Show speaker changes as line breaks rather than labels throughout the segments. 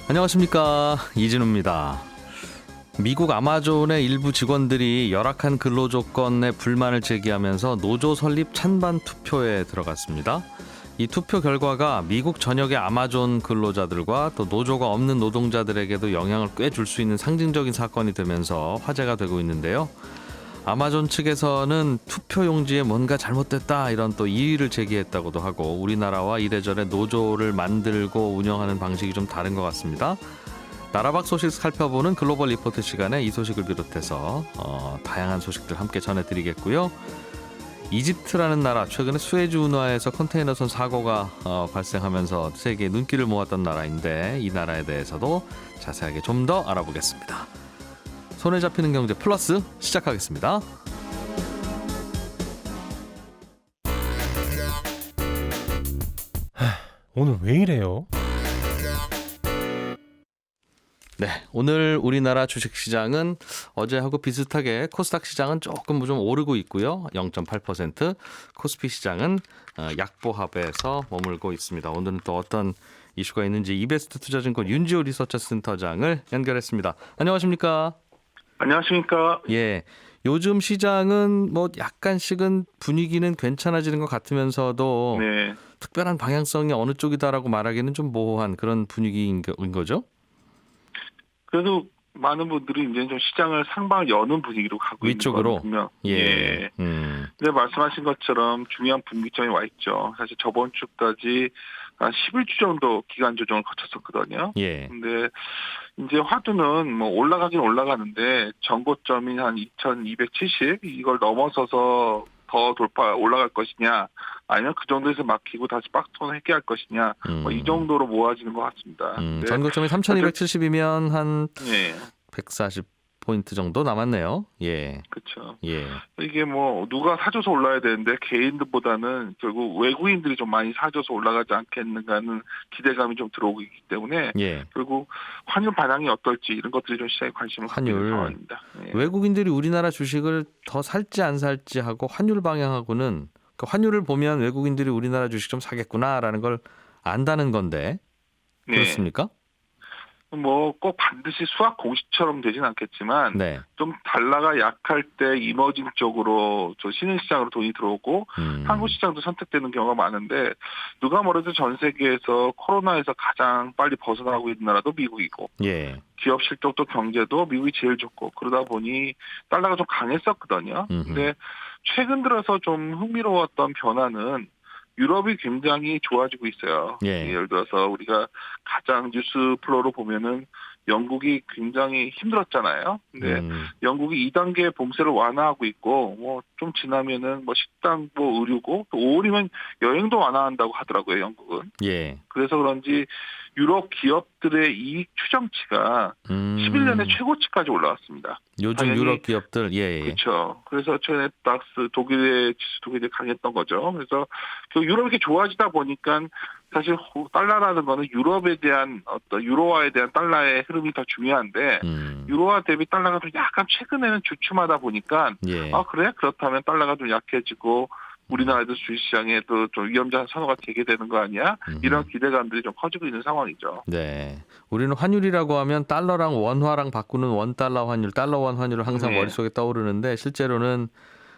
안녕하십니까, 이진우입니다. 미국 아마존의 일부 직원들이 열악한 근로 조건에 불만을 제기하면서 노조 설립 찬반 투표에 들어갔습니다. 이 투표 결과가 미국 전역의 아마존 근로자들과 또 노조가 없는 노동자들에게도 영향을 꽤 줄 수 있는 상징적인 사건이 되면서 화제가 되고 있는데요. 아마존 측에서는 투표 용지에 뭔가 잘못됐다 이런 또 이의를 제기했다고도 하고, 우리나라와 이래저래 노조를 만들고 운영하는 방식이 좀 다른 것 같습니다. 나라박 소식 살펴보는 글로벌 리포트 시간에 이 소식을 비롯해서 다양한 소식들 함께 전해드리겠고요. 이집트라는 나라, 최근에 수에즈 운하에서 컨테이너선 사고가 발생하면서 세계의 눈길을 모았던 나라인데, 이 나라에 대해서도 자세하게 좀 더 알아보겠습니다. 손에 잡히는 경제 플러스 시작하겠습니다.
오늘 왜 이래요?
네, 오늘 우리나라 주식시장은 어제하고 비슷하게 코스닥 시장은 조금 좀 오르고 있고요. 0.8%, 코스피 시장은 약보합에서 머물고 있습니다. 오늘은 또 어떤 이슈가 있는지 이베스트 투자증권 윤지호 리서치 센터장을 연결했습니다. 안녕하십니까?
안녕하십니까?
예, 요즘 시장은 뭐 약간씩은 분위기는 괜찮아지는 것 같으면서도
네.
특별한 방향성이 어느 쪽이다라고 말하기는 좀 모호한 그런 분위기인 거죠?
그래도 많은 분들이 이제 좀 시장을 상방을 여는 분위기로 가고
위쪽으로?
있는 건 분명.
예.
근데 말씀하신 것처럼 중요한 분기점이 와 있죠. 사실 저번 주까지 한 11주 정도 기간 조정을 거쳤었거든요.
예.
근데 이제 화두는 뭐 올라가긴 올라가는데 전고점이 한 2270 이걸 넘어서서 더 올라갈 것이냐, 아니면 그 정도에서 막히고 다시 박스톤을 회귀할 것이냐, 뭐 이 정도로 모아지는 것 같습니다.
전고점이 3270이면 한
예.
140포인트 정도 남았네요. 예.
그렇죠.
예.
이게 뭐 누가 사줘서 올라야 되는데 개인들보다는 결국 외국인들이 좀 많이 사줘서 올라가지 않겠는가 하는 기대감이 좀 들어오고 있기 때문에
예.
결국 환율 반응이 어떨지 이런 것들이 좀 시장에 관심을 갖고 있는 상황입니다. 예.
외국인들이 우리나라 주식을 더 살지 안 살지 하고 환율 방향하고는, 그 환율을 보면 외국인들이 우리나라 주식 좀 사겠구나라는 걸 안다는 건데
네.
그렇습니까?
뭐 꼭 반드시 수학 공식처럼 되진 않겠지만
네.
좀 달러가 약할 때 이머징 쪽으로 저 신흥시장으로 돈이 들어오고 한국 시장도 선택되는 경우가 많은데, 누가 뭐래도 전 세계에서 코로나에서 가장 빨리 벗어나고 있는 나라도 미국이고,
예.
기업 실적도 경제도 미국이 제일 좋고, 그러다 보니 달러가 좀 강했었거든요. 근데 최근 들어서 좀 흥미로웠던 변화는 유럽이 굉장히 좋아지고 있어요.
예.
예를 들어서 우리가 가장 뉴스 플로우로 보면은 영국이 굉장히 힘들었잖아요. 근데 영국이 2단계 봉쇄를 완화하고 있고, 뭐 좀 지나면은 뭐 식당, 뭐 의료고, 또 5월이면 여행도 완화한다고 하더라고요, 영국은.
예.
그래서 그런지 유럽 기업들의 이익 추정치가 11년에 최고치까지 올라왔습니다.
요즘 유럽 기업들, 예.
그렇죠. 그래서 최근에 닥스 독일의 지수 독일이 강했던 거죠. 그래서 그 유럽이 이렇게 좋아지다 보니까 사실 달러라는 거는 유럽에 대한 어떤 유로화에 대한 달러의 흐름이 더 중요한데, 유로화 대비 달러가 좀 약간 최근에는 주춤하다 보니까
예.
그래? 그렇다면 달러가 좀 약해지고 우리나라도 주식시장에도 좀 위험자 선호가 되게 되는 거 아니야? 이런 기대감들이 좀 커지고 있는 상황이죠.
네. 우리는 환율이라고 하면 달러랑 원화랑 바꾸는 원달러 환율, 달러원 환율을 항상
네.
머릿속에 떠오르는데, 실제로는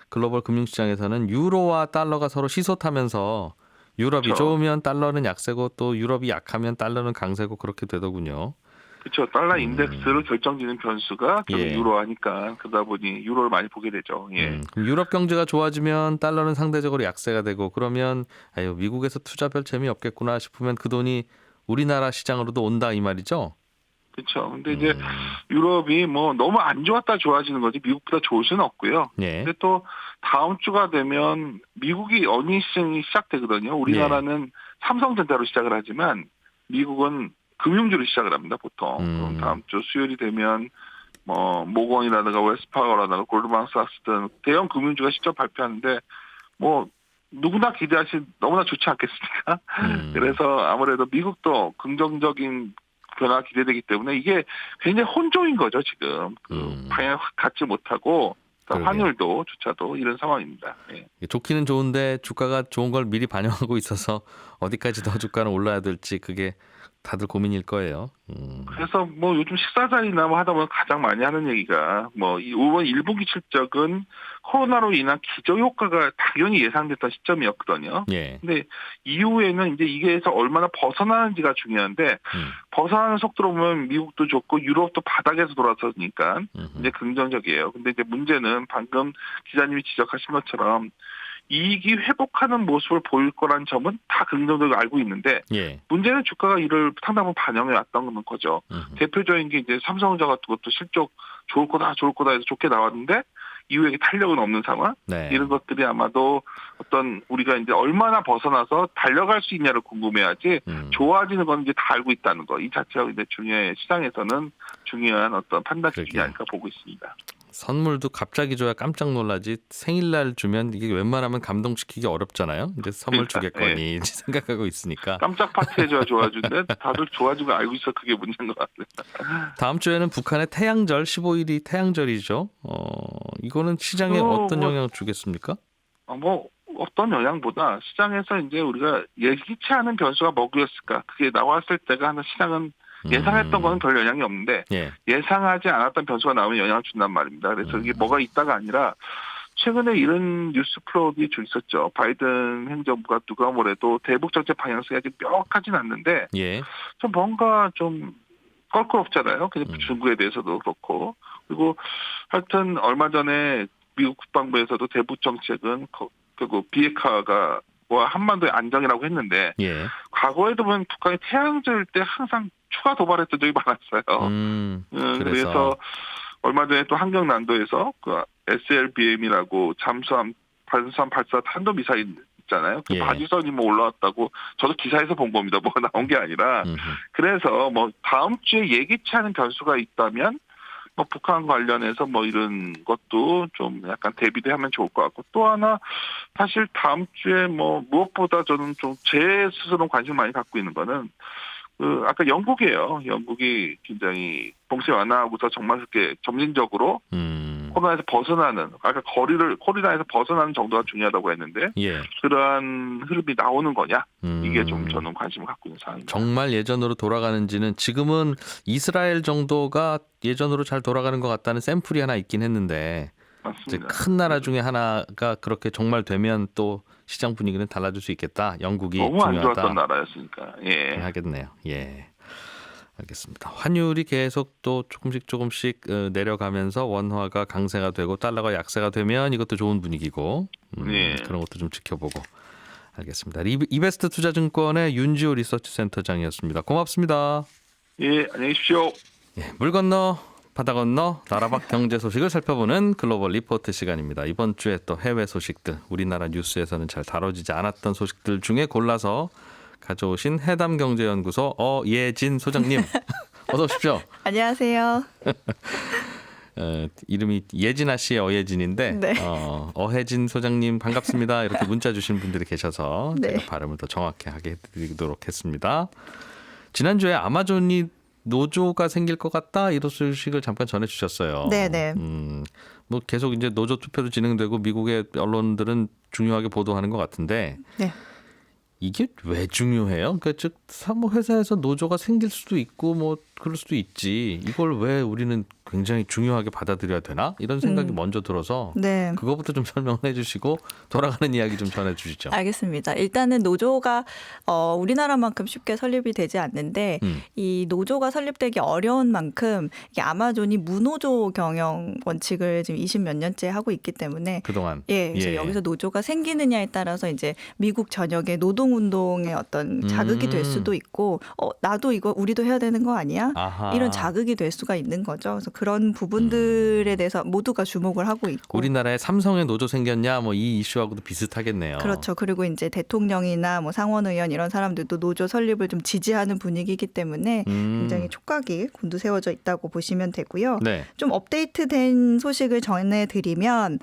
글로벌 금융시장에서는 유로와 달러가 서로 시소타면서 유럽이
그렇죠.
좋으면 달러는 약세고 또 유럽이 약하면 달러는 강세고 그렇게 되더군요.
그렇죠. 달러 인덱스를 결정짓는 변수가 결국
예.
유로하니까, 그러다 보니 유로를 많이 보게 되죠. 예.
그럼 유럽 경제가 좋아지면 달러는 상대적으로 약세가 되고, 그러면 아유, 미국에서 투자 별 재미없겠구나 싶으면 그 돈이 우리나라 시장으로도 온다 이 말이죠?
그렇죠. 근데 이제 유럽이 뭐 너무 안 좋았다 좋아지는 거지 미국보다 좋을 수는 없고요.
예.
근데 또 다음 주가 되면 미국이 어닝 시즌이 시작되거든요. 우리나라는 삼성전자로 시작을 하지만 미국은 금융주로 시작을 합니다, 보통. 그럼 다음 주 수요일이 되면 뭐 모건이라든가 웨스파거라든가 골드만삭스 등 대형 금융주가 직접 발표하는데, 뭐 누구나 너무나 좋지 않겠습니까? 그래서 아무래도 미국도 긍정적인 변화가 기대되기 때문에 이게 굉장히 혼종인 거죠, 지금. 방향 갖지 못하고 환율도 조차도 이런 상황입니다. 예.
좋기는 좋은데 주가가 좋은 걸 미리 반영하고 있어서 어디까지 더 주가는 올라야 될지 그게 다들 고민일 거예요.
그래서 뭐 요즘 식사 자리나 뭐 하다 보면 가장 많이 하는 얘기가 뭐 이번 1분기 실적은 코로나로 인한 기저 효과가 당연히 예상됐던 시점이었거든요.
예.
근데 이후에는 이제 이게에서 얼마나 벗어나는지가 중요한데 벗어나는 속도로 보면 미국도 좋고 유럽도 바닥에서 돌아서니까 이제 긍정적이에요. 근데 이제 문제는 방금 기자님이 지적하신 것처럼 이익이 회복하는 모습을 보일 거란 점은 다 긍정적으로 알고 있는데
예.
문제는 주가가 이를 상당히 반영해 왔던 거죠. 대표적인 게 이제 삼성전자 같은 것도 실적 좋을 거다 해서 좋게 나왔는데 이후에 탄력은 없는 상황.
네.
이런 것들이 아마도 어떤 우리가 이제 얼마나 벗어나서 달려갈 수 있냐를 궁금해하지 좋아지는 건 이제 다 알고 있다는 거. 이 자체가 이제 중요해 시장에서는 중요한 어떤 판단기준이 아닐까 보고 있습니다.
선물도 갑자기 줘야 깜짝 놀라지 생일날 주면 이게 웬만하면 감동시키기 어렵잖아요. 이제 선물 주겠거니 생각하고 있으니까.
깜짝 파티 해줘야 좋아지는데 다들 좋아지는 거 알고 있어 그게 문제인 것 같아요.
다음 주에는 북한의 태양절 15일이 태양절이죠. 이거는 시장에 어떤 영향을 주겠습니까?
뭐 어떤 영향보다 시장에서 이제 우리가 예기치 않은 변수가 뭐였을까 그게 나왔을 때가 하나 시장은 예상했던 거는 별 영향이 없는데 예상하지 않았던 변수가 나오면 영향을 준단 말입니다. 그래서 이게 뭐가 있다가 아니라 최근에 이런 뉴스 플로우들이 좀 있었죠. 바이든 행정부가 누가 뭐래도 대북 정책 방향성이 아직 명확하진 않는데 좀 뭔가 좀 껄끄럽잖아요. 그냥 중국에 대해서도 그렇고 그리고 하여튼 얼마 전에 미국 국방부에서도 대북 정책은 그리고 비핵화가 뭐 한반도의 안정이라고 했는데 과거에도 보면 북한이 태양절 때 항상 추가 도발했던 적이 많았어요. 그래서 얼마 전에 또 한경난도에서 그 SLBM이라고 잠수함 발사 탄도 미사일 있잖아요. 그 바지선이 뭐 올라왔다고 저도 기사에서 본 겁니다. 뭐가 나온 게 아니라 그래서 뭐 다음 주에 예기치 않은 변수가 있다면 뭐 북한 관련해서 뭐 이런 것도 좀 약간 대비도 하면 좋을 것 같고 또 하나 사실 다음 주에 뭐 무엇보다 저는 좀 제 스스로 관심 많이 갖고 있는 거는 그 아까 영국이에요. 영국이 굉장히 봉쇄 완화하고서 정말 그렇게 점진적으로 코로나에서 벗어나는 아까 코로나에서 벗어나는 정도가 중요하다고 했는데 그러한 흐름이 나오는 거냐 이게 좀 저는 관심을 갖고 있는 상황입니다.
정말 예전으로 돌아가는지는 지금은 이스라엘 정도가 예전으로 잘 돌아가는 것 같다는 샘플이 하나 있긴 했는데 이제 큰 나라 중에 하나가 그렇게 정말 되면 또 시장 분위기는 달라질 수 있겠다. 영국이
너무
중요하다.
안 좋았던 나라였으니까.
하겠네요. 알겠습니다. 환율이 계속 또 조금씩 내려가면서 원화가 강세가 되고 달러가 약세가 되면 이것도 좋은 분위기고 그런 것도 좀 지켜보고 알겠습니다. 이베스트 투자증권의 윤지호 리서치 센터장이었습니다. 고맙습니다.
안녕히 계십시오.
물 건너 바다 건너 나라 밖 경제 소식을 살펴보는 글로벌 리포트 시간입니다. 이번 주에 또 해외 소식들 우리나라 뉴스에서는 잘 다뤄지지 않았던 소식들 중에 골라서 가져오신 해담경제연구소 어예진 소장님 어서 오십시오.
안녕하세요.
이름이 예진아 씨의 어예진인데 어혜진 소장님 반갑습니다. 이렇게 문자 주신 분들이 계셔서 제가 발음을 더 정확히 하게 해드리도록 했습니다. 지난주에 아마존이 노조가 생길 것 같다 이런 소식을 잠깐 전해주셨어요.
네네.
뭐 계속 이제 노조 투표도 진행되고 미국의 언론들은 중요하게 보도하는 것 같은데 이게 왜 중요해요? 그러니까 즉 사무회사에서 노조가 생길 수도 있고 뭐 그럴 수도 있지. 이걸 왜 우리는 굉장히 중요하게 받아들여야 되나? 이런 생각이 먼저 들어서 그거부터 좀 설명을 해주시고 돌아가는 이야기 좀 전해주시죠.
알겠습니다. 일단은 노조가 우리나라만큼 쉽게 설립이 되지 않는데 이 노조가 설립되기 어려운 만큼 이게 아마존이 무노조 경영 원칙을 지금 20몇 년째 하고 있기 때문에
그동안
그래서 여기서 노조가 생기느냐에 따라서 이제 미국 전역의 노동운동의 어떤 자극이 될 수도 있고 나도 이거 우리도 해야 되는 거 아니야? 이런 자극이 될 수가 있는 거죠. 그래서 그런 부분들에 대해서 모두가 주목을 하고 있고
우리나라에 삼성에 노조 생겼냐 뭐 이 이슈하고도 비슷하겠네요.
그렇죠. 그리고 이제 대통령이나 뭐 상원의원 이런 사람들도 노조 설립을 좀 지지하는 분위기이기 때문에 굉장히 촉각이 곤두세워져 있다고 보시면 되고요. 좀 업데이트된 소식을 전해드리면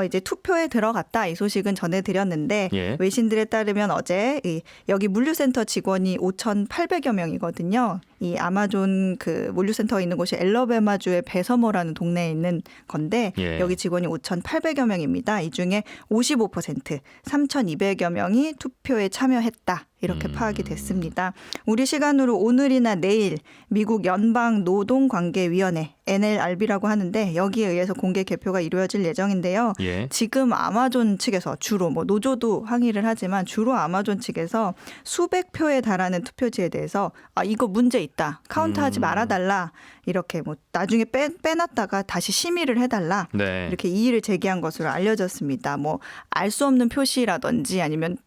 이제 투표에 들어갔다 이 소식은 전해드렸는데 외신들에 따르면 어제 여기 물류센터 직원이 5,800여 명이거든요. 이 아마존 그 물류센터가 있는 곳이 엘러베마주의 베서머라는 동네에 있는 건데 여기 직원이 5,800여 명입니다. 이 중에 55% 3,200여 명이 투표에 참여했다. 이렇게 파악이 됐습니다. 우리 시간으로 오늘이나 내일 미국 연방노동관계위원회 NLRB라고 하는데 여기에 의해서 공개 개표가 이루어질 예정인데요.
예.
지금 아마존 측에서 주로 뭐 노조도 항의를 하지만 주로 아마존 측에서 수백 표에 달하는 투표지에 대해서 이거 문제 있다. 카운트하지 말아달라. 이렇게 뭐 나중에 빼놨다가 다시 심의를 해달라.
네.
이렇게 이의를 제기한 것으로 알려졌습니다. 뭐 알 수 없는 표시라든지 아니면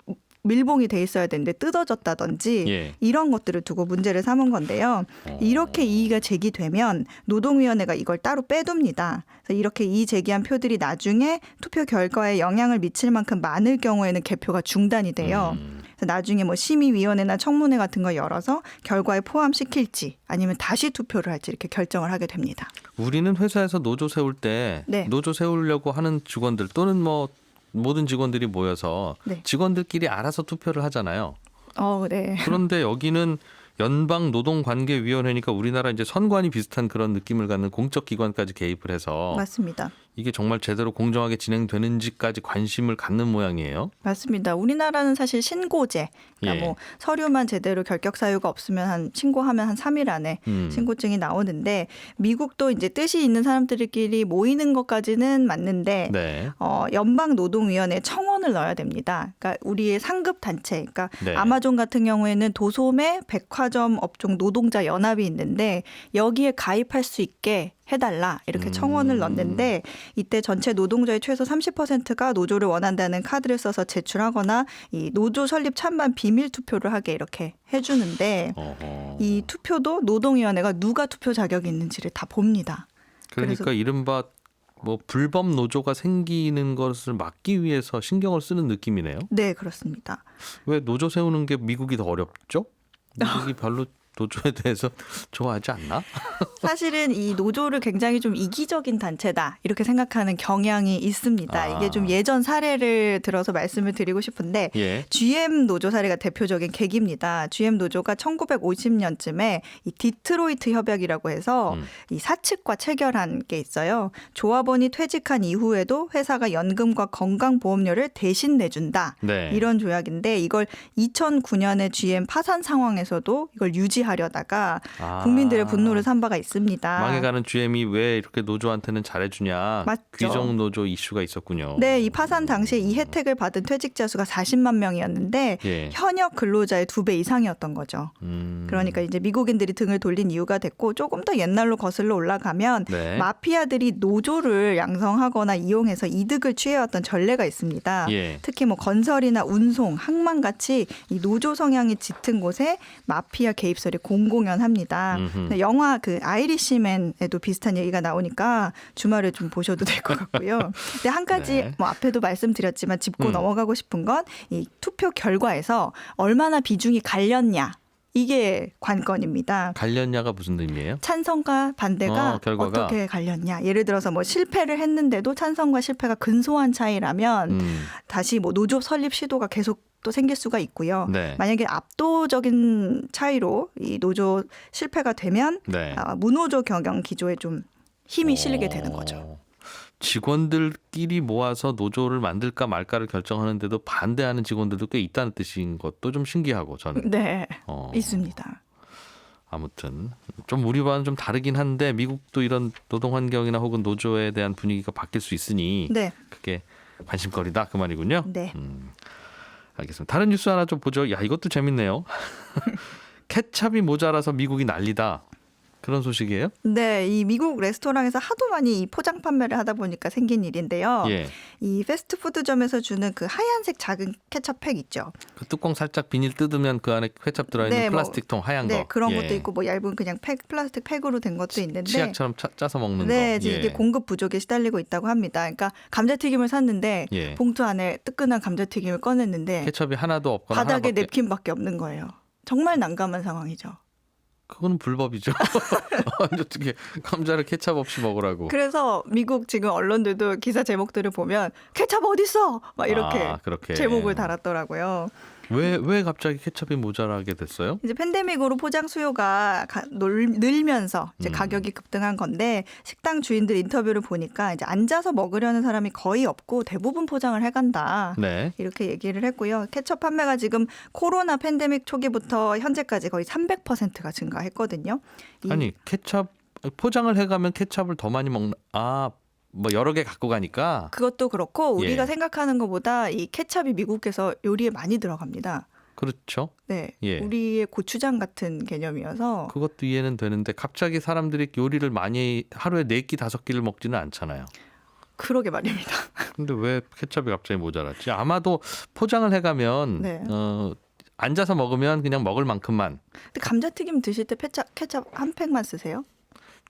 밀봉이 돼 있어야 되는데 뜯어졌다든지
예.
이런 것들을 두고 문제를 삼은 건데요. 이렇게 이의가 제기되면 노동위원회가 이걸 따로 빼둡니다. 그래서 이렇게 이의 제기한 표들이 나중에 투표 결과에 영향을 미칠 만큼 많을 경우에는 개표가 중단이 돼요. 그래서 나중에 뭐 심의위원회나 청문회 같은 거 열어서 결과에 포함시킬지 아니면 다시 투표를 할지 이렇게 결정을 하게 됩니다.
우리는 회사에서 노조 세울 때
네.
노조 세우려고 하는 직원들 또는 뭐 모든 직원들이 모여서
네.
직원들끼리 알아서 투표를 하잖아요.
네.
그런데 여기는 연방노동관계위원회니까 우리나라 이제 선관위 비슷한 그런 느낌을 갖는 공적 기관까지 개입을 해서
맞습니다.
이게 정말 제대로 공정하게 진행되는지까지 관심을 갖는 모양이에요.
맞습니다. 우리나라는 사실 신고제, 그러니까
예.
뭐 서류만 제대로 결격 사유가 없으면 신고하면 한 3일 안에 신고증이 나오는데 미국도 이제 뜻이 있는 사람들끼리 모이는 것까지는 맞는데
네.
연방노동위원회에 청원을 넣어야 됩니다. 그러니까 우리의 상급 단체, 그러니까
네.
아마존 같은 경우에는 도소매 백화점 업종 노동자 연합이 있는데 여기에 가입할 수 있게 해달라 이렇게 청원을 넣는데 이때 전체 노동자의 최소 30%가 노조를 원한다는 카드를 써서 제출하거나 이 노조 설립 찬반 비밀 투표를 하게 이렇게 해주는데 이 투표도 노동위원회가 누가 투표 자격이 있는지를 다 봅니다.
그러니까
그래서
이른바 뭐 불법 노조가 생기는 것을 막기 위해서 신경을 쓰는 느낌이네요.
네, 그렇습니다.
왜 노조 세우는 게 미국이 더 어렵죠? 미국이 별로 노조에 대해서 좋아하지 않나?
사실은 이 노조를 굉장히 좀 이기적인 단체다 이렇게 생각하는 경향이 있습니다. 이게 좀 예전 사례를 들어서 말씀을 드리고 싶은데
예.
GM 노조 사례가 대표적인 계기입니다. GM 노조가 1950년쯤에 이 디트로이트 협약이라고 해서 이 사측과 체결한 게 있어요. 조합원이 퇴직한 이후에도 회사가 연금과 건강보험료를 대신 내준다.
네.
이런 조약인데 이걸 2009년에 GM 파산 상황에서도 이걸 유지하려다가 국민들의 분노를 산 바가 있습니다.
망해가는 GM이 왜 이렇게 노조한테는 잘해주냐.
맞죠.
귀족 노조 이슈가 있었군요.
네, 이 파산 당시에 이 혜택을 받은 퇴직자 수가 40만 명이었는데
예.
현역 근로자의 2배 이상이었던 거죠. 그러니까 이제 미국인들이 등을 돌린 이유가 됐고 조금 더 옛날로 거슬러 올라가면
네.
마피아들이 노조를 양성하거나 이용해서 이득을 취해왔던 전례가 있습니다.
예.
특히 뭐 건설이나 운송, 항만 같이 이 노조 성향이 짙은 곳에 마피아 개입설이 공공연합니다. 영화 그 아이리시맨에도 비슷한 얘기가 나오니까 주말에 좀 보셔도 될 것 같고요. 근데 한 가지
네.
뭐 앞에도 말씀드렸지만 짚고 넘어가고 싶은 건 이 투표 결과에서 얼마나 비중이 갈렸냐. 이게 관건입니다.
갈렸냐가 무슨 의미예요?
찬성과 반대가
결과가?
어떻게 갈렸냐. 예를 들어서 뭐 실패를 했는데도 찬성과 실패가 근소한 차이라면 다시 뭐 노조 설립 시도가 계속 또 생길 수가 있고요.
네.
만약에 압도적인 차이로 이 노조 실패가 되면
네.
무노조 경영 기조에 좀 힘이 실리게 되는 거죠.
직원들끼리 모아서 노조를 만들까 말까를 결정하는데도 반대하는 직원들도 꽤 있다는 뜻인 것도 좀 신기하고 저는.
네, 있습니다.
아무튼 좀 우리와는 좀 다르긴 한데 미국도 이런 노동 환경이나 혹은 노조에 대한 분위기가 바뀔 수 있으니
네.
그게 관심거리다 그 말이군요.
네.
알겠습니다. 다른 뉴스 하나 좀 보죠. 야, 이것도 재밌네요. 케찹이 모자라서 미국이 난리다. 그런 소식이에요?
네, 이 미국 레스토랑에서 하도 많이 이 포장 판매를 하다 보니까 생긴 일인데요.
예.
이 패스트푸드점에서 주는 그 하얀색 작은 케첩팩 있죠.
그 뚜껑 살짝 비닐 뜯으면 그 안에 케찹 들어있는
네,
플라스틱 통 하얀
네,
거.
그런
예.
것도 있고 뭐 얇은 그냥 플라스틱 팩으로 된 것도 있는데
치약처럼 짜서 먹는
네,
거.
지금 이게 공급 부족에 시달리고 있다고 합니다. 그러니까 감자튀김을 샀는데
예.
봉투 안에 뜨끈한 감자튀김을 꺼냈는데
케첩이 하나도 없거나
바닥에
하나밖에.
냅킨밖에 없는 거예요. 정말 난감한 상황이죠.
그건 불법이죠. 어떻게 감자를 케찹 없이 먹으라고.
그래서 미국 지금 언론들도 기사 제목들을 보면 케찹 어디 있어? 막 이렇게
그렇게.
제목을 달았더라고요.
왜 갑자기 케첩이 모자라게 됐어요?
이제 팬데믹으로 포장 수요가 늘면서 이제 가격이 급등한 건데 식당 주인들 인터뷰를 보니까 이제 앉아서 먹으려는 사람이 거의 없고 대부분 포장을 해간다.
네.
이렇게 얘기를 했고요. 케첩 판매가 지금 코로나 팬데믹 초기부터 현재까지 거의 300%가 증가했거든요.
아니 케첩 포장을 해가면 케첩을 더 많이 먹는 뭐 여러 개 갖고 가니까
그것도 그렇고 우리가
예.
생각하는 것보다 이 케첩이 미국에서 요리에 많이 들어갑니다.
그렇죠.
네,
예.
우리의 고추장 같은 개념이어서
그것도 이해는 되는데 갑자기 사람들이 요리를 많이 하루에 4끼 5끼를 먹지는 않잖아요.
그러게 말입니다.
근데 왜 케첩이 갑자기 모자랐지? 아마도 포장을 해가면
네.
앉아서 먹으면 그냥 먹을 만큼만.
근데 감자튀김 드실 때 케첩 한 팩만 쓰세요?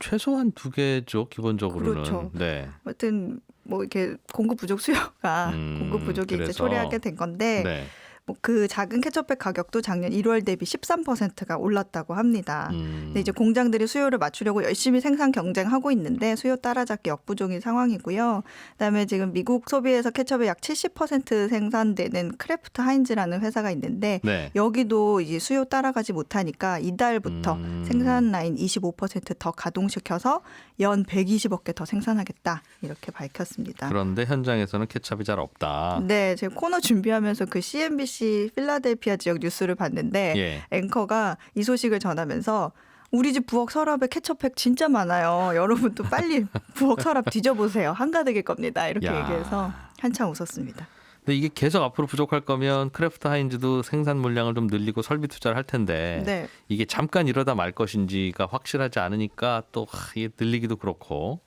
최소한 2개죠 기본적으로는.
그렇죠.
네.
아무튼 뭐 이렇게 공급 부족 수요가 공급 부족이 이제 초래하게 된 건데
네.
뭐 그 작은 케첩백 가격도 작년 1월 대비 13%가 올랐다고 합니다. 근데 이제 공장들이 수요를 맞추려고 열심히 생산 경쟁하고 있는데 수요 따라잡기 역부족인 상황이고요. 그다음에 지금 미국 소비에서 케첩의 약 70% 생산되는 크래프트 하인즈라는 회사가 있는데
네.
여기도 이제 수요 따라가지 못하니까 이달부터 생산 라인 25%더 가동시켜서 연 120억 개 더 생산하겠다 이렇게 밝혔습니다.
그런데 현장에서는 케첩이 잘 없다.
네, 제가 코너 준비하면서 그 CNBC 필라델피아 지역 뉴스를 봤는데
예.
앵커가 이 소식을 전하면서 우리 집 부엌 서랍에 케첩팩 진짜 많아요. 여러분도 빨리 부엌 서랍 뒤져보세요. 한가득일 겁니다. 이렇게
야.
얘기해서 한참 웃었습니다.
근데 이게 계속 앞으로 부족할 거면 크래프트 하인즈도 생산 물량을 좀 늘리고 설비 투자를 할 텐데
네.
이게 잠깐 이러다 말 것인지가 확실하지 않으니까 또 이게 늘리기도 그렇고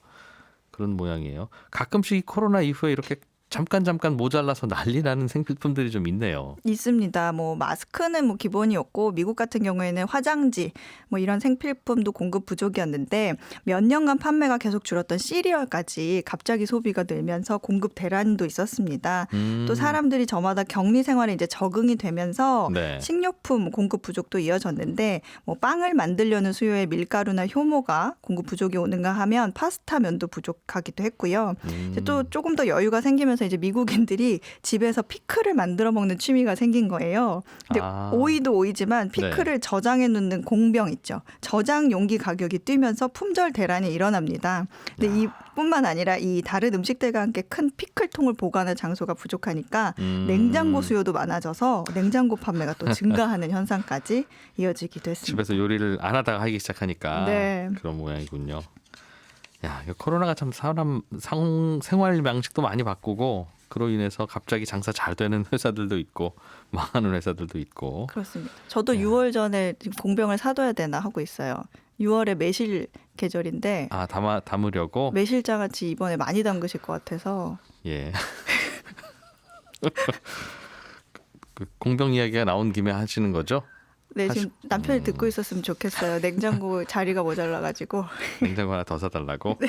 그런 모양이에요. 가끔씩 이 코로나 이후에 이렇게 잠깐 모자라서 난리 나는 생필품들이 좀 있네요.
있습니다. 뭐 마스크는 뭐 기본이었고 미국 같은 경우에는 화장지 뭐 이런 생필품도 공급 부족이었는데 몇 년간 판매가 계속 줄었던 시리얼까지 갑자기 소비가 늘면서 공급 대란도 있었습니다. 또 사람들이 저마다 격리 생활에 이제 적응이 되면서
네.
식료품 공급 부족도 이어졌는데 뭐 빵을 만들려는 수요의 밀가루나 효모가 공급 부족이 오는가 하면 파스타 면도 부족하기도 했고요. 이제 또 조금 더 여유가 생기면서 이제 미국인들이 집에서 피클을 만들어 먹는 취미가 생긴 거예요. 근데 오이도 오이지만 피클을 저장해 놓는 공병 있죠. 저장 용기 가격이 뛰면서 품절 대란이 일어납니다. 근데 이뿐만 아니라 이 다른 음식들과 함께 큰 피클통을 보관할 장소가 부족하니까 냉장고 수요도 많아져서 냉장고 판매가 또 증가하는 현상까지 이어지기도 했습니다.
집에서 요리를 안 하다가 하기 시작하니까
네.
그런 모양이군요. 야, 코로나가 참 사람 생활 방식도 많이 바꾸고 그로 인해서 갑자기 장사 잘 되는 회사들도 있고 망하는 회사들도 있고.
그렇습니다. 저도 6월 전에 공병을 사둬야 되나 하고 있어요. 6월에 매실 계절인데
담으려고
매실장아찌 이번에 많이 담그실 것 같아서.
예. 그 공병 이야기가 나온 김에 하시는 거죠?
네, 지금 남편이 듣고 있었으면 좋겠어요. 냉장고 자리가 모자라가지고.
냉장고 하나 더 사달라고? 네.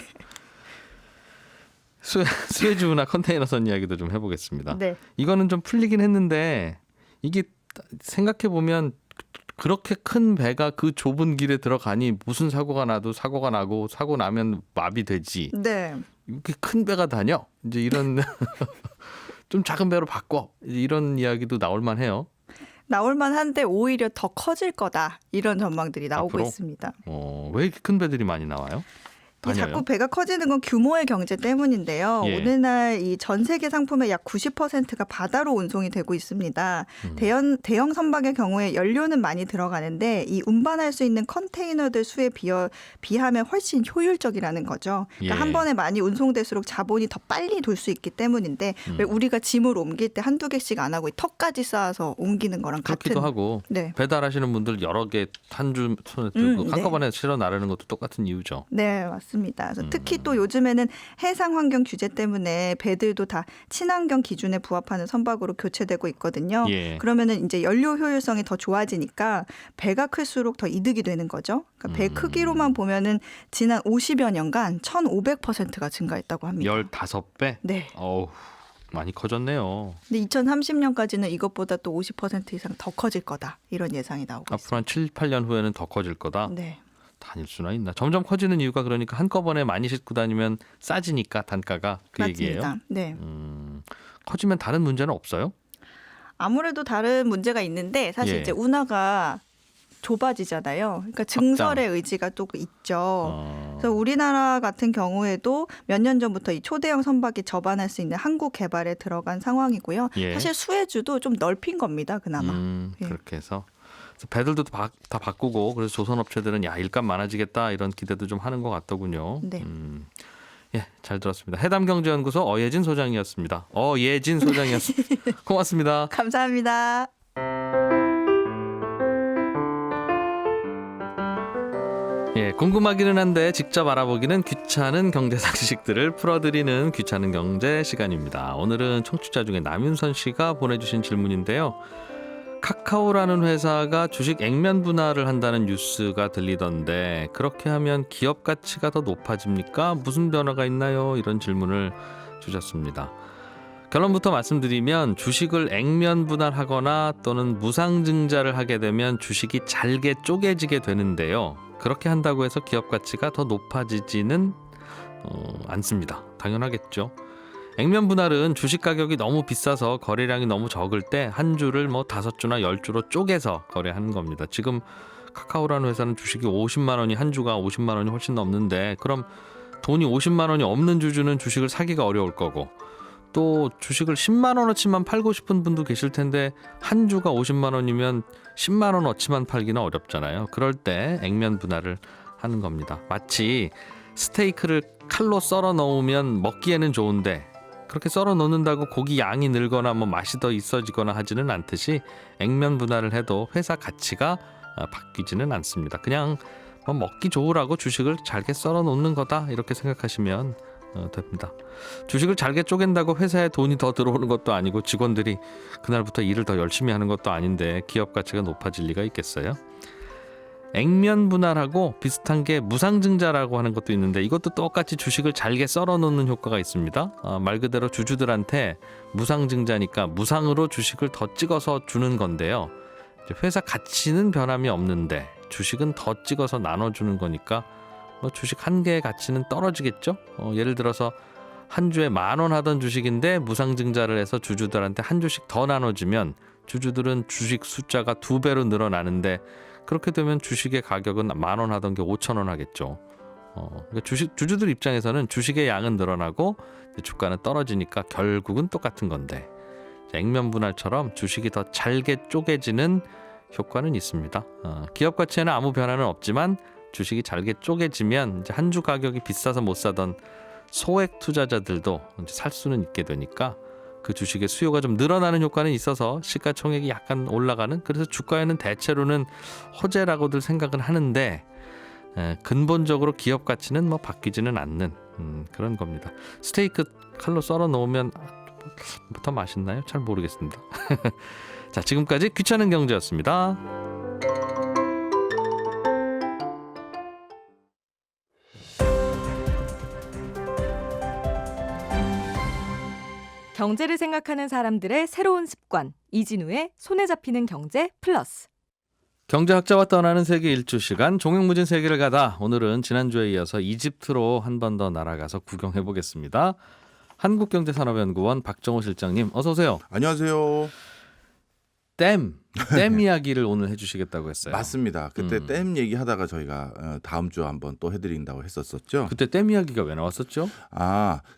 수에즈우나 컨테이너선 이야기도 좀 해보겠습니다.
네.
이거는 좀 풀리긴 했는데 이게 생각해보면 그렇게 큰 배가 그 좁은 길에 들어가니 무슨 사고가 나도 사고가 나고 사고 나면 마비되지.
네.
이렇게 큰 배가 다녀? 이제 이런 좀 작은 배로 바꿔. 이런 이야기도 나올 만해요.
나올 만한데 오히려 더 커질 거다. 이런 전망들이 나오고
앞으로?
있습니다.
왜 이렇게 큰 배들이 많이 나와요?
자꾸 배가 커지는 건 규모의 경제 때문인데요.
예.
오늘날 이 전 세계 상품의 약 90%가 바다로 운송이 되고 있습니다. 대형 선박의 경우에 연료는 많이 들어가는데 이 운반할 수 있는 컨테이너들 수에 비하면 훨씬 효율적이라는 거죠. 그러니까
예.
한 번에 많이 운송될수록 자본이 더 빨리 돌 수 있기 때문인데 왜 우리가 짐을 옮길 때 한두 개씩 안 하고 턱까지 쌓아서 옮기는 거랑
그렇기도
같은.
하고
네.
배달하시는 분들 여러 개 한 줄 손에 들고
네.
한꺼번에 실어 나르는 것도 똑같은 이유죠.
네, 맞습니다. 그래서 특히 또 요즘에는 해상 환경 규제 때문에 배들도 다 친환경 기준에 부합하는 선박으로 교체되고 있거든요.
예.
그러면은 이제 연료 효율성이 더 좋아지니까 배가 클수록 더 이득이 되는 거죠. 그러니까 배 크기로만 보면은 지난 50여 년간 1,500%가 증가했다고 합니다.
15배?
네.
어우, 많이 커졌네요.
근데 2030년까지는 이것보다 또 50% 이상 더 커질 거다. 이런 예상이 나오고 있습니다.
앞으로 한 7, 8년 후에는 더 커질 거다.
네.
다닐 수나 있나. 점점 커지는 이유가 그러니까 한꺼번에 많이 싣고 다니면 싸지니까 단가가 그
맞습니다.
얘기예요.
네.
커지면 다른 문제는 없어요?
아무래도 다른 문제가 있는데 사실
예.
이제 운하가 좁아지잖아요. 그러니까 증설의 의지가 또 있죠. 그래서 우리나라 같은 경우에도 몇 년 전부터 이 초대형 선박이 접안할 수 있는 항구 개발에 들어간 상황이고요.
예.
사실 수혜주도 좀 넓힌 겁니다. 그나마. 예.
그렇게 해서 배들도 다 바꾸고 그래서 조선업체들은 야 일감 많아지겠다 이런 기대도 좀 하는 것 같더군요.
네.
예, 잘 들었습니다. 해담경제연구소 어예진 소장이었습니다. 어예진 소장이었습니다. 고맙습니다.
감사합니다.
예, 궁금하기는 한데 직접 알아보기는 귀찮은 경제상 지식들을 풀어드리는 귀찮은 경제 시간입니다. 오늘은 청취자 중에 남윤선 씨가 보내주신 질문인데요. 카카오라는 회사가 주식 액면 분할을 한다는 뉴스가 들리던데 그렇게 하면 기업 가치가 더 높아집니까? 무슨 변화가 있나요? 이런 질문을 주셨습니다. 결론부터 말씀드리면 주식을 액면 분할하거나 또는 무상증자를 하게 되면 주식이 잘게 쪼개지게 되는데요. 그렇게 한다고 해서 기업 가치가 더 높아지지는 않습니다. 당연하겠죠. 액면 분할은 주식 가격이 너무 비싸서 거래량이 너무 적을 때 한 주를 5주나 10주로 쪼개서 거래하는 겁니다. 지금 카카오라는 회사는 주식이 50만 원이 한 주가 50만 원이 훨씬 넘는데 그럼 돈이 50만 원이 없는 주주는 주식을 사기가 어려울 거고 또 주식을 10만 원어치만 팔고 싶은 분도 계실 텐데 한 주가 50만 원이면 10만 원어치만 팔기는 어렵잖아요. 그럴 때 액면 분할을 하는 겁니다. 마치 스테이크를 칼로 썰어 넣으면 먹기에는 좋은데 그렇게 썰어 놓는다고 고기 양이 늘거나 맛이 더 있어지거나 하지는 않듯이 액면 분할을 해도 회사 가치가 바뀌지는 않습니다. 그냥 먹기 좋으라고 주식을 잘게 썰어 놓는 거다 이렇게 생각하시면 됩니다. 주식을 잘게 쪼갠다고 회사에 돈이 더 들어오는 것도 아니고 직원들이 그날부터 일을 더 열심히 하는 것도 아닌데 기업 가치가 높아질 리가 있겠어요? 액면 분할하고 비슷한 게 무상증자라고 하는 것도 있는데 이것도 똑같이 주식을 잘게 썰어 놓는 효과가 있습니다. 말 그대로 주주들한테 무상증자니까 무상으로 주식을 더 찍어서 주는 건데요. 회사 가치는 변함이 없는데 주식은 더 찍어서 나눠주는 거니까 주식 한 개의 가치는 떨어지겠죠. 예를 들어서 한 주에 10,000원 하던 주식인데 무상증자를 해서 주주들한테 한 주씩 더 나눠주면 주주들은 주식 숫자가 2배로 늘어나는데 그렇게 되면 주식의 가격은 10,000원 하던 게 5,000원 하겠죠. 그러니까 주주들 입장에서는 주식의 양은 늘어나고 주가는 떨어지니까 결국은 똑같은 건데 액면 분할처럼 주식이 더 잘게 쪼개지는 효과는 있습니다. 기업 가치에는 아무 변화는 없지만 주식이 잘게 쪼개지면 이제 한 주 가격이 비싸서 못 사던 소액 투자자들도 이제 살 수는 있게 되니까 그 주식의 수요가 좀 늘어나는 효과는 있어서 시가총액이 약간 올라가는 그래서 주가에는 대체로는 호재라고들 생각은 하는데 근본적으로 기업 가치는 바뀌지는 않는 그런 겁니다. 스테이크 칼로 썰어 놓으면 더 맛있나요? 잘 모르겠습니다. 자, 지금까지 귀찮은 경제였습니다.
경제를 생각하는 사람들의 새로운 습관, 이진우의 손에 잡히는 경제 플러스.
경제학자와 떠나는 세계 일주 시간, 종횡무진 세계를 가다. 오늘은 지난주에 이어서 이집트로 한 번 더 날아가서 구경해 보겠습니다. 한국경제산업연구원 박정호 실장님, 어서 오세요.
안녕하세요.
댐 이야기를 오늘 해주시겠다고 했어요.
맞습니다. 그때 댐 얘기하다가 저희가 다음 주 한번 또 해드린다고 했었었죠.
그때 댐 이야기가 왜 나왔었죠?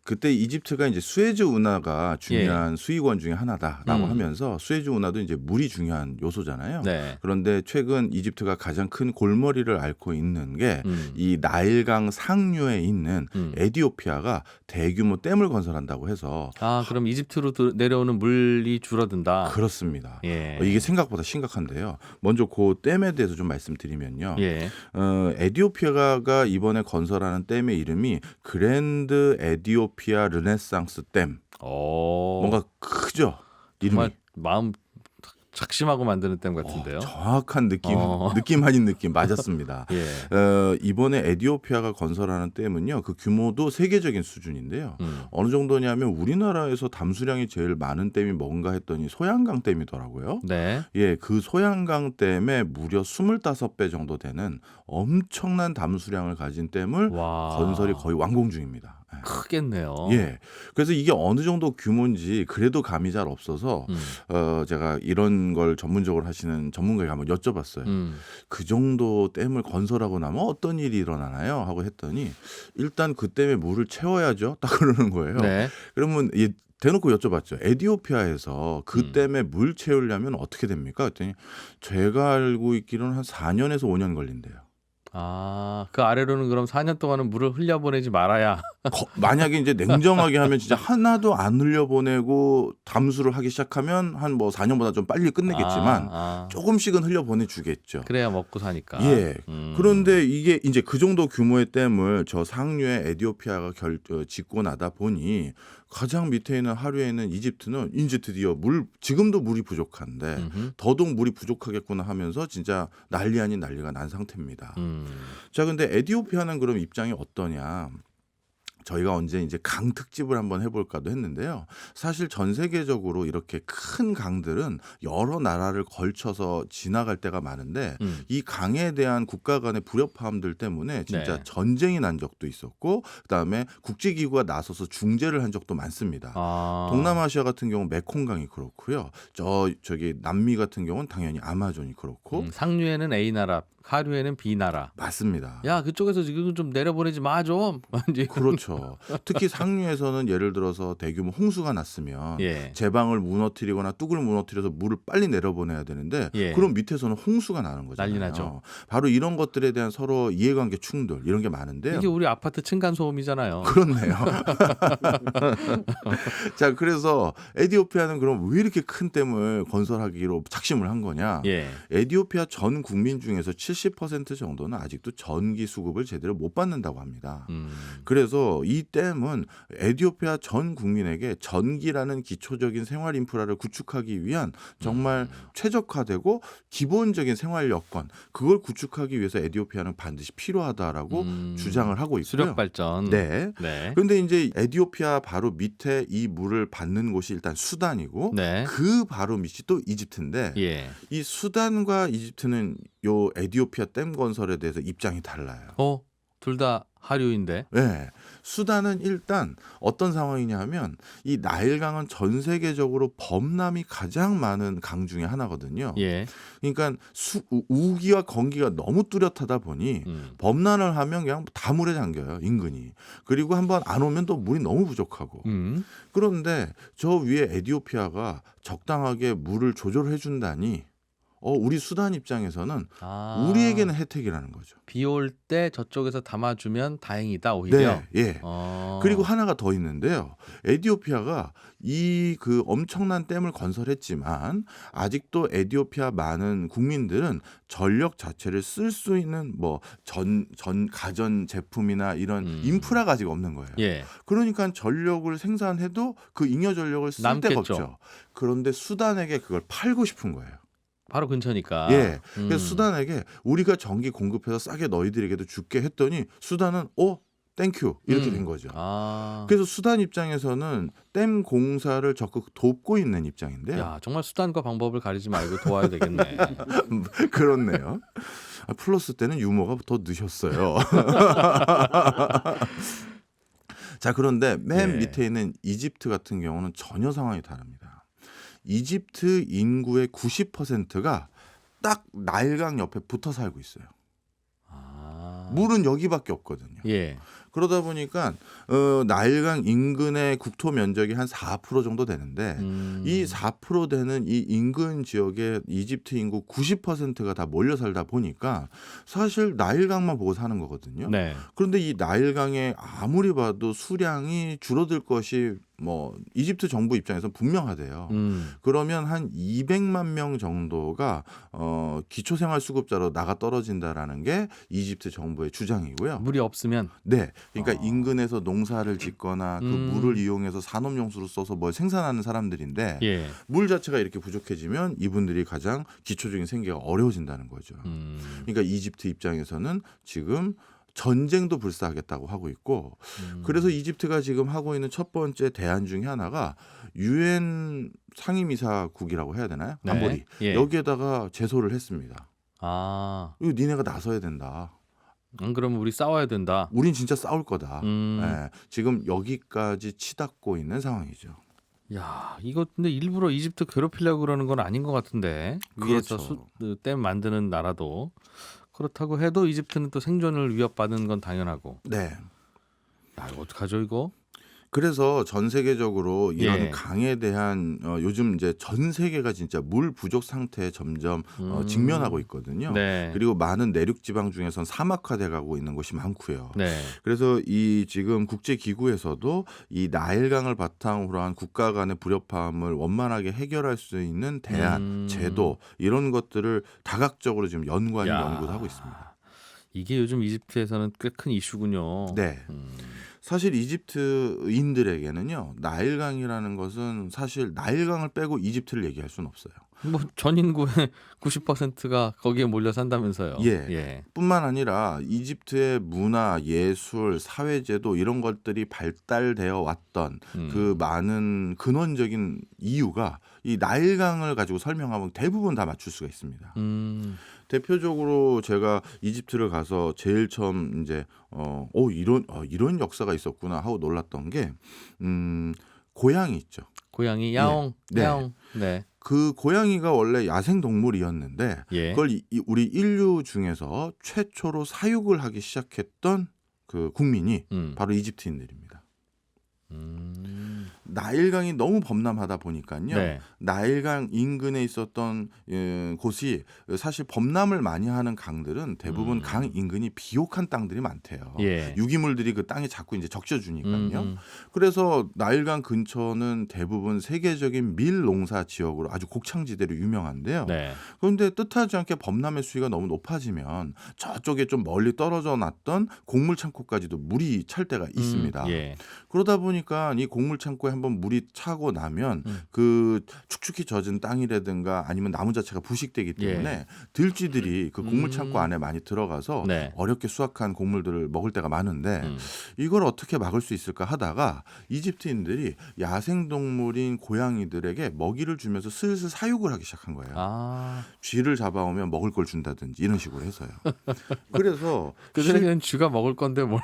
그때 이집트가 이제 수에즈 운하가 중요한 수익원 중에 하나다라고 하면서 수에즈 운하도 이제 물이 중요한 요소잖아요.
네.
그런데 최근 이집트가 가장 큰 골머리를 앓고 있는 게 이 나일강 상류에 있는 에티오피아가 대규모 댐을 건설한다고 해서
그럼 이집트로 내려오는 물이 줄어든다.
그렇습니다.
예.
이게 생각보다 심각한데요. 먼저 그 댐에 대해서 좀 말씀드리면요.
예.
에티오피아가 이번에 건설하는 댐의 이름이 그랜드 에티오피아 르네상스 댐. 뭔가 크죠? 이름이.
정말 마음 작심하고 만드는 댐 같은데요.
정확한 느낌 아닌 느낌 맞았습니다.
예.
이번에 에티오피아가 건설하는 댐은요. 그 규모도 세계적인 수준인데요. 어느 정도냐면 우리나라에서 담수량이 제일 많은 댐이 뭔가 했더니 소양강 댐이더라고요.
네.
예, 그 소양강 댐에 무려 25배 정도 되는 엄청난 담수량을 가진 댐을 건설이 거의 완공 중입니다.
크겠네요.
예. 그래서 이게 어느 정도 규모인지 그래도 감이 잘 없어서 제가 이런 걸 전문적으로 하시는 전문가에게 한번 여쭤봤어요. 그 정도 댐을 건설하고 나면 어떤 일이 일어나나요? 하고 했더니 일단 그 댐에 물을 채워야죠. 딱 그러는 거예요.
네.
그러면 대놓고 여쭤봤죠. 에티오피아에서 그 댐에 물 채우려면 어떻게 됩니까? 그랬더니 제가 알고 있기로는 한 4년에서 5년 걸린대요.
그 아래로는 그럼 4년 동안은 물을 흘려보내지 말아야.
만약에 이제 냉정하게 하면 진짜 하나도 안 흘려보내고 담수를 하기 시작하면 한 뭐 4년보다 좀 빨리 끝내겠지만 조금씩은 흘려보내주겠죠.
그래야 먹고 사니까.
예. 그런데 이게 이제 그 정도 규모의 댐을 저 상류의 에티오피아가 짓고 나다 보니 가장 밑에 있는 하류에 있는 이집트는 이제 드디어 지금도 물이 부족한데 더더욱 물이 부족하겠구나 하면서 진짜 난리 아닌 난리가 난 상태입니다. 자, 근데 에티오피아는 그럼 입장이 어떠냐? 저희가 언제 이제 강 특집을 한번 해볼까도 했는데요. 사실 전 세계적으로 이렇게 큰 강들은 여러 나라를 걸쳐서 지나갈 때가 많은데 이 강에 대한 국가 간의 불협화음들 때문에 진짜
네.
전쟁이 난 적도 있었고 그다음에 국제기구가 나서서 중재를 한 적도 많습니다. 동남아시아 같은 경우는 메콩강이 그렇고요. 저기 남미 같은 경우는 당연히 아마존이 그렇고
상류에는 A 나라, 하류에는 B 나라.
맞습니다.
야, 그쪽에서 지금 좀 내려보내지 마 좀.
그렇죠. 특히 상류에서는 예를 들어서 대규모 홍수가 났으면
예.
제방을 무너뜨리거나 뚝을 무너뜨려서 물을 빨리 내려보내야 되는데
예.
그럼 밑에서는 홍수가 나는 거잖아요.
난리 나죠.
바로 이런 것들에 대한 서로 이해관계 충돌 이런 게 많은데요.
이게 우리 아파트 층간 소음이잖아요.
그렇네요. 자, 그래서 에티오피아는 그럼 왜 이렇게 큰 댐을 건설하기로 작심을 한 거냐?
예.
에티오피아 전 국민 중에서 70% 정도는 아직도 전기 수급을 제대로 못 받는다고 합니다. 그래서 이 댐은 에티오피아 전 국민에게 전기라는 기초적인 생활 인프라를 구축하기 위한 정말 최적화되고 기본적인 생활 여건 그걸 구축하기 위해서 에티오피아는 반드시 필요하다라고 주장을 하고 있고요.
수력 발전.
네.
네.
그런데 이제 에티오피아 바로 밑에 이 물을 받는 곳이 일단 수단이고
네.
그 바로 밑이 또 이집트인데
예.
이 수단과 이집트는 요 에티오피아 댐 건설에 대해서 입장이 달라요.
둘 다 하류인데.
네. 수단은 일단 어떤 상황이냐 하면 이 나일강은 전 세계적으로 범람이 가장 많은 강 중에 하나거든요.
예.
그러니까 우기와 건기가 너무 뚜렷하다 보니 범람을 하면 그냥 다 물에 잠겨요. 인근이. 그리고 한번 안 오면 또 물이 너무 부족하고. 그런데 저 위에 에티오피아가 적당하게 물을 조절해 준다니 우리 수단 입장에서는 우리에게는 혜택이라는 거죠.
비 올 때 저쪽에서 담아주면 다행이다 오히려.
네, 예. 그리고 하나가 더 있는데요. 에티오피아가 이 그 엄청난 댐을 건설했지만 아직도 에티오피아 많은 국민들은 전력 자체를 쓸 수 있는 뭐 가전 제품이나 이런 인프라가 아직 없는 거예요.
예.
그러니까 전력을 생산해도 그 잉여 전력을 쓸
남겠죠.
데가 없죠. 그런데 수단에게 그걸 팔고 싶은 거예요.
바로 근처니까.
예. 그래서 수단에게 우리가 전기 공급해서 싸게 너희들에게도 줄게 했더니 수단은 땡큐 이렇게 된 거죠. 그래서 수단 입장에서는 댐 공사를 적극 돕고 있는 입장인데요.
야, 정말 수단과 방법을 가리지 말고 도와야 되겠네.
그렇네요. 플러스 때는 유머가 더 늦었어요. 자, 그런데 맨 밑에 있는 이집트 같은 경우는 전혀 상황이 다릅니다. 이집트 인구의 90%가 딱 나일강 옆에 붙어 살고 있어요. 물은 여기밖에 없거든요.
예.
그러다 보니까 나일강 인근의 국토 면적이 한 4% 정도 되는데 이 4% 되는 이 인근 지역에 이집트 인구 90%가 다 몰려 살다 보니까 사실 나일강만 보고 사는 거거든요.
네.
그런데 이 나일강에 아무리 봐도 수량이 줄어들 것이 뭐 이집트 정부 입장에서 분명하대요. 그러면 한 200만 명 정도가 기초생활수급자로 나가 떨어진다라는 게 이집트 정부의 주장이고요.
물이 없으면.
네, 그러니까 인근에서 농사를 짓거나 그 물을 이용해서 산업용수로 써서 뭘 생산하는 사람들인데
예.
물 자체가 이렇게 부족해지면 이분들이 가장 기초적인 생계가 어려워진다는 거죠. 그러니까 이집트 입장에서는 지금 전쟁도 불사하겠다고 하고 있고 그래서 이집트가 지금 하고 있는 첫 번째 대안 중에 하나가 UN 상임이사국이라고 해야 되나요?
네.
안보리.
예.
여기에다가 제소를 했습니다.
아.
이거 니네가 나서야 된다.
안 그러면 우리 싸워야 된다.
우린 진짜 싸울 거다.
음.
예, 지금 여기까지 치닫고 있는 상황이죠.
야, 이거 근데 일부러 이집트 괴롭히려고 그러는 건 아닌 것 같은데. 위에서
그렇죠.
댐 만드는 나라도 그렇다고 해도 이집트는 또 생존을 위협받는 건 당연하고.
네.
야, 이거 어떡하죠 이거?
그래서 전 세계적으로 이런
예.
강에 대한 요즘 이제 전 세계가 진짜 물 부족 상태에 점점 직면하고 있거든요.
네.
그리고 많은 내륙 지방 중에선 사막화돼 가고 있는 곳이 많고요.
네.
그래서 이 지금 국제 기구에서도 이 나일강을 바탕으로 한 국가 간의 불협화음을 원만하게 해결할 수 있는 대안, 제도 이런 것들을 다각적으로 지금 연구도 하고 있습니다.
이게 요즘 이집트에서는 꽤 큰 이슈군요.
네. 사실 이집트인들에게는요, 나일강이라는 것은 사실 나일강을 빼고 이집트를 얘기할 수는 없어요.
뭐 전 인구의 90%가 거기에 몰려 산다면서요.
예. 뿐만 아니라 이집트의 문화, 예술, 사회제도 이런 것들이 발달되어 왔던 그 많은 근원적인 이유가 이 나일강을 가지고 설명하면 대부분 다 맞출 수가 있습니다. 대표적으로 제가 이집트를 가서 제일 처음 이제 이런 역사가 있었구나 하고 놀랐던 게 고양이 있죠.
고양이 야옹.
네.
야옹. 네.
그 고양이가 원래 야생 동물이었는데
예.
그걸 우리 인류 중에서 최초로 사육을 하기 시작했던 그 국민이 바로 이집트인들입니다. 나일강이 너무 범람하다 보니까요.
네.
나일강 인근에 있었던 곳이 사실 범람을 많이 하는 강들은 대부분 강 인근이 비옥한 땅들이 많대요.
예.
유기물들이 그 땅에 자꾸 이제 적셔주니까요. 그래서 나일강 근처는 대부분 세계적인 밀 농사 지역으로 아주 곡창지대로 유명한데요.
네.
그런데 뜻하지 않게 범람의 수위가 너무 높아지면 저쪽에 좀 멀리 떨어져 놨던 곡물 창고까지도 물이 찰 때가 있습니다.
예.
그러다 보니까 이 곡물 창고에 한번 물이 차고 나면 그 축축히 젖은 땅이라든가 아니면 나무 자체가 부식되기 때문에 들쥐들이 그 곡물 창고 안에 많이 들어가서
네.
어렵게 수확한 곡물들을 먹을 때가 많은데 이걸 어떻게 막을 수 있을까 하다가 이집트인들이 야생동물인 고양이들에게 먹이를 주면서 슬슬 사육을 하기 시작한 거예요.
아.
쥐를 잡아오면 먹을 걸 준다든지 이런 식으로 해서요. 그래서
그들에게는 쥐가 먹을 건데 뭘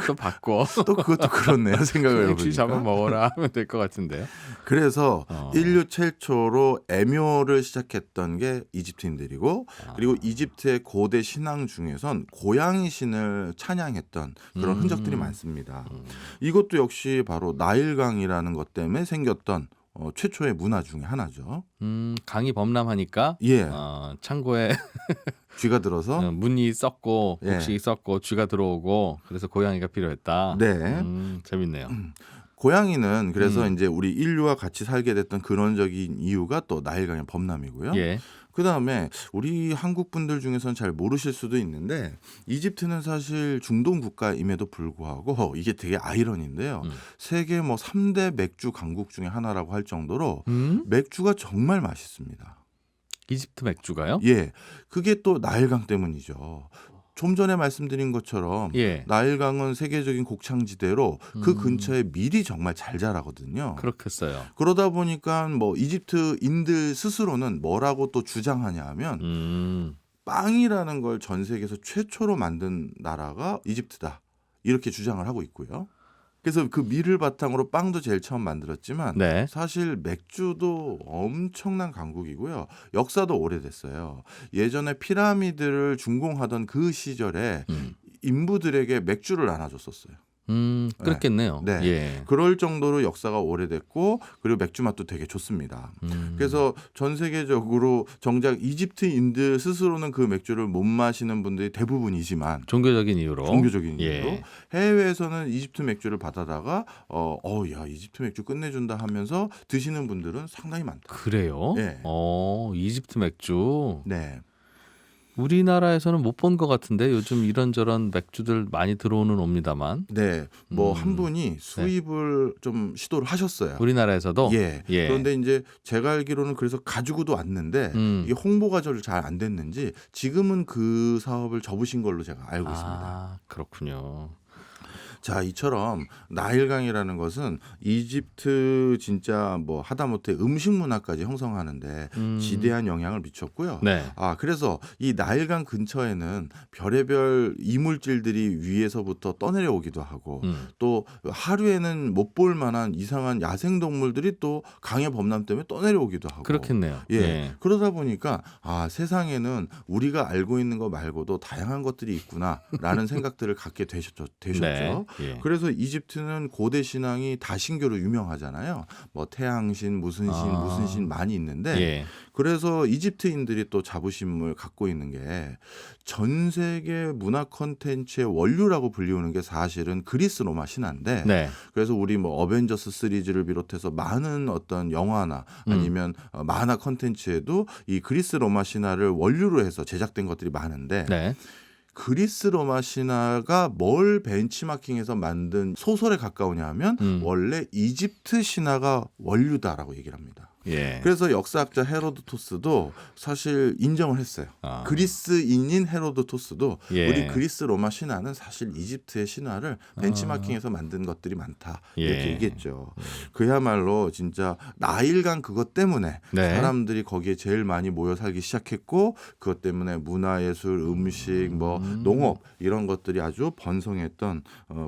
또 바꿔.
또 그것도 그렇네요. 생각을
그냥
해보니까.
쥐 잡아 먹어라 하면 될 것 같은데.
그래서 인류 최초로 애묘를 시작했던 게 이집트인들이고 그리고 이집트의 고대 신앙 중에선 고양이 신을 찬양했던 그런 흔적들이 많습니다. 이것도 역시 바로 나일강이라는 것 때문에 생겼던 최초의 문화 중에 하나죠.
강이 범람하니까
예.
창고에
쥐가 들어서
문이 썩고
예.
곡식이 썩고 쥐가 들어오고 그래서 고양이가 필요했다.
네.
재밌네요.
고양이는 그래서 이제 우리 인류와 같이 살게 됐던 근원적인 이유가 또 나일강의 범람이고요.
예.
그다음에 우리 한국 분들 중에서는 잘 모르실 수도 있는데 이집트는 사실 중동 국가임에도 불구하고 이게 되게 아이러니인데요. 세계 3대 맥주 강국 중에 하나라고 할 정도로 맥주가 정말 맛있습니다.
이집트 맥주가요?
예. 그게 또 나일강 때문이죠. 좀 전에 말씀드린 것처럼
예.
나일강은 세계적인 곡창지대로 그 근처에 밀이 정말 잘 자라거든요.
그렇겠어요.
그러다 보니까 이집트인들 스스로는 뭐라고 또 주장하냐 하면 빵이라는 걸 전 세계에서 최초로 만든 나라가 이집트다. 이렇게 주장을 하고 있고요. 그래서 그 밀을 바탕으로 빵도 제일 처음 만들었지만
네.
사실 맥주도 엄청난 강국이고요. 역사도 오래됐어요. 예전에 피라미드를 준공하던 그 시절에 인부들에게 맥주를 나눠줬었어요.
그렇겠네요.
네.
예.
그럴 정도로 역사가 오래됐고 그리고 맥주 맛도 되게 좋습니다. 그래서 전 세계적으로 정작 이집트인들 스스로는 그 맥주를 못 마시는 분들이 대부분이지만
종교적인 이유로.
이유로 해외에서는 이집트 맥주를 받아다가 야 이집트 맥주 끝내준다 하면서 드시는 분들은 상당히 많다.
그래요?
네.
이집트 맥주.
네.
우리나라에서는 못 본 것 같은데 요즘 이런저런 맥주들 많이 들어오는 옵니다만.
네. 한 분이 수입을 좀 시도를 하셨어요.
우리나라에서도.
예. 그런데 이제 제가 알기로는 그래서 가지고도 왔는데 이게 홍보가 잘 안 됐는지 지금은 그 사업을 접으신 걸로 제가 알고 있습니다.
그렇군요.
자, 이처럼 나일강이라는 것은 이집트 진짜 뭐 하다못해 음식 문화까지 형성하는데 지대한 영향을 미쳤고요.
네.
그래서 이 나일강 근처에는 별의별 이물질들이 위에서부터 떠내려오기도 하고 또 하루에는 못 볼 만한 이상한 야생 동물들이 또 강의 범람 때문에 떠내려오기도 하고.
그렇겠네요.
예. 그러다 보니까 세상에는 우리가 알고 있는 거 말고도 다양한 것들이 있구나라는 생각들을 갖게 되셨죠.
네. 예.
그래서 이집트는 고대 신앙이 다신교로 유명하잖아요. 뭐 태양신, 무슨 신 많이 있는데
예.
그래서 이집트인들이 또 자부심을 갖고 있는 게 전 세계 문화 콘텐츠의 원류라고 불리우는 게 사실은 그리스 로마 신화인데
네.
그래서 우리 뭐 어벤져스 시리즈를 비롯해서 많은 어떤 영화나 아니면 만화 콘텐츠에도 이 그리스 로마 신화를 원류로 해서 제작된 것들이 많은데
네.
그리스 로마 신화가 뭘 벤치마킹해서 만든 소설에 가까우냐 하면 원래 이집트 신화가 원류다라고 얘기를 합니다.
예.
그래서 역사학자 헤로도토스도 사실 인정을 했어요. 그리스인인 헤로도토스도
예.
우리 그리스 로마 신화는 사실 이집트의 신화를 벤치마킹해서 만든 것들이 많다 이렇게
예.
얘기했죠. 그야말로 진짜 나일강 그것 때문에
네.
사람들이 거기에 제일 많이 모여 살기 시작했고 그것 때문에 문화예술, 음식, 뭐 농업 이런 것들이 아주 번성했던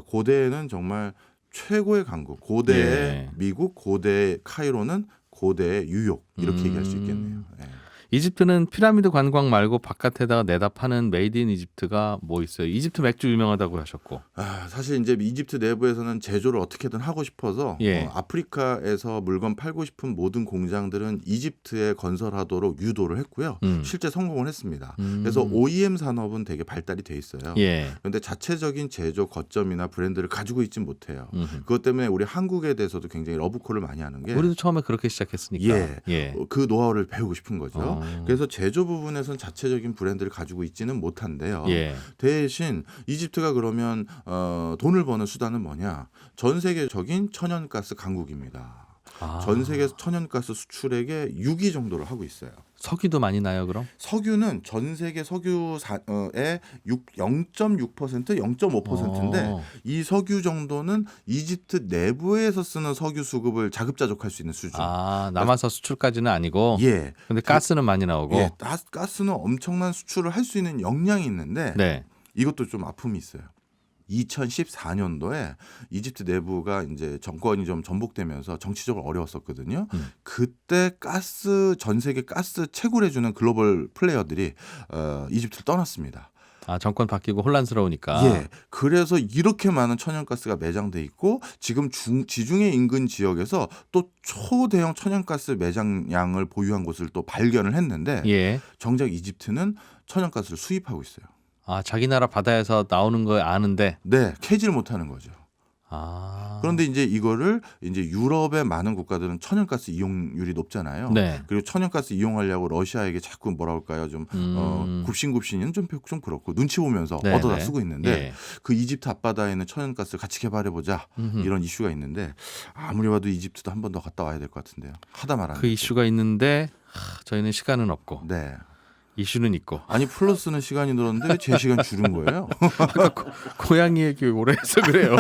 고대에는 정말 최고의 강국, 고대의
예.
미국, 고대의 카이로는 고대의 뉴욕 이렇게 얘기할 수 있겠네요. 네.
이집트는 피라미드 관광 말고 바깥에다가 내다 파는 메이드 인 이집트가 뭐 있어요? 이집트 맥주 유명하다고 하셨고.
사실 이제 이집트 내부에서는 제조를 어떻게든 하고 싶어서
예.
아프리카에서 물건 팔고 싶은 모든 공장들은 이집트에 건설하도록 유도를 했고요. 실제 성공을 했습니다. 그래서 OEM 산업은 되게 발달이 돼 있어요.
예.
그런데 자체적인 제조 거점이나 브랜드를 가지고 있진 못해요. 그것 때문에 우리 한국에 대해서도 굉장히 러브콜을 많이 하는 게
우리도 처음에 그렇게 시작했으니까.
그 노하우를 배우고 싶은 거죠. 그래서 제조 부분에서는 자체적인 브랜드를 가지고 있지는 못한데요.
예.
대신 이집트가 그러면 돈을 버는 수단은 뭐냐? 전 세계적인 천연가스 강국입니다. 전 세계 천연가스 수출액의 6위 정도를 하고 있어요.
석유도 많이 나요, 그럼?
석유는 전 세계 석유의 0.6%, 0.5%인데 이 석유 정도는 이집트 내부에서 쓰는 석유 수급을 자급자족할 수 있는 수준.
남아서 수출까지는 아니고.
예.
근데 가스는 많이 나오고.
예, 가스는 엄청난 수출을 할 수 있는 역량이 있는데
네.
이것도 좀 아픔이 있어요. 2014년도에 이집트 내부가 이제 정권이 좀 전복되면서 정치적으로 어려웠었거든요. 그때 전 세계 가스 채굴해주는 글로벌 플레이어들이 이집트를 떠났습니다.
정권 바뀌고 혼란스러우니까.
예. 그래서 이렇게 많은 천연가스가 매장돼 있고 지금 지중해 인근 지역에서 또 초대형 천연가스 매장량을 보유한 곳을 또 발견을 했는데
예.
정작 이집트는 천연가스를 수입하고 있어요.
자기 나라 바다에서 나오는 거 아는데.
네, 캐지를 못하는 거죠. 그런데 이제 이거를 이제 유럽의 많은 국가들은 천연가스 이용률이 높잖아요.
네.
그리고 천연가스 이용하려고 러시아에게 자꾸 뭐라 할까요? 좀 굽신굽신은 좀 그렇고 눈치 보면서
네네.
얻어다 쓰고 있는데
예.
그 이집트 앞바다에 있는 천연가스를 같이 개발해보자 이런 이슈가 있는데 아무리 봐도 이집트도 한 번 더 갔다 와야 될 것 같은데요. 하다 말아.
그 이슈가 있는데 저희는 시간은 없고.
네.
이슈는 있고.
아니 플러스는 시간이 늘었는데 왜 제 시간 줄은 거예요?
아까 고양이 얘기 오래 해서 그래요.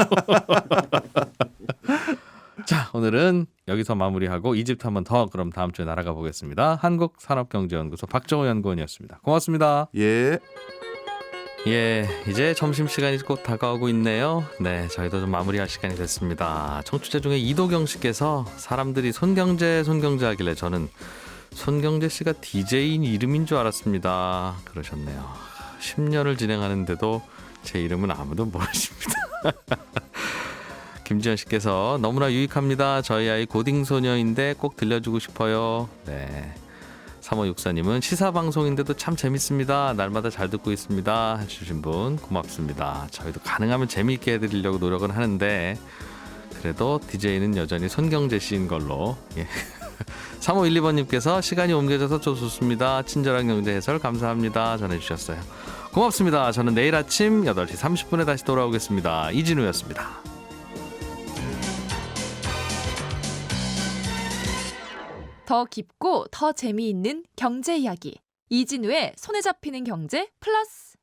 자, 오늘은 여기서 마무리하고 이집트 한번 더 그럼 다음 주에 날아가 보겠습니다. 한국산업경제연구소 박정호 연구원이었습니다. 고맙습니다.
예.
예, 이제 점심시간이 곧 다가오고 있네요. 네, 저희도 좀 마무리할 시간이 됐습니다. 청취자 중에 이도경 씨께서 사람들이 손경제 하길래 저는 손경제 씨가 DJ인 이름인 줄 알았습니다. 그러셨네요. 10년을 진행하는데도 제 이름은 아무도 모르십니다. 김지현 씨께서 너무나 유익합니다. 저희 아이 고딩 소녀인데 꼭 들려주고 싶어요. 네. 3564님은 시사방송인데도 참 재밌습니다. 날마다 잘 듣고 있습니다. 해주신 분 고맙습니다. 저희도 가능하면 재미있게 해드리려고 노력은 하는데 그래도 DJ는 여전히 손경제 씨인 걸로. 예. 3512번님께서 시간이 옮겨져서 좋습니다. 친절한 경제 해설 감사합니다. 전해주셨어요. 고맙습니다. 저는 내일 아침 8시 30분에 다시 돌아오겠습니다. 이진우였습니다.
더 깊고 더 재미있는 경제 이야기. 이진우의 손에 잡히는 경제 플러스.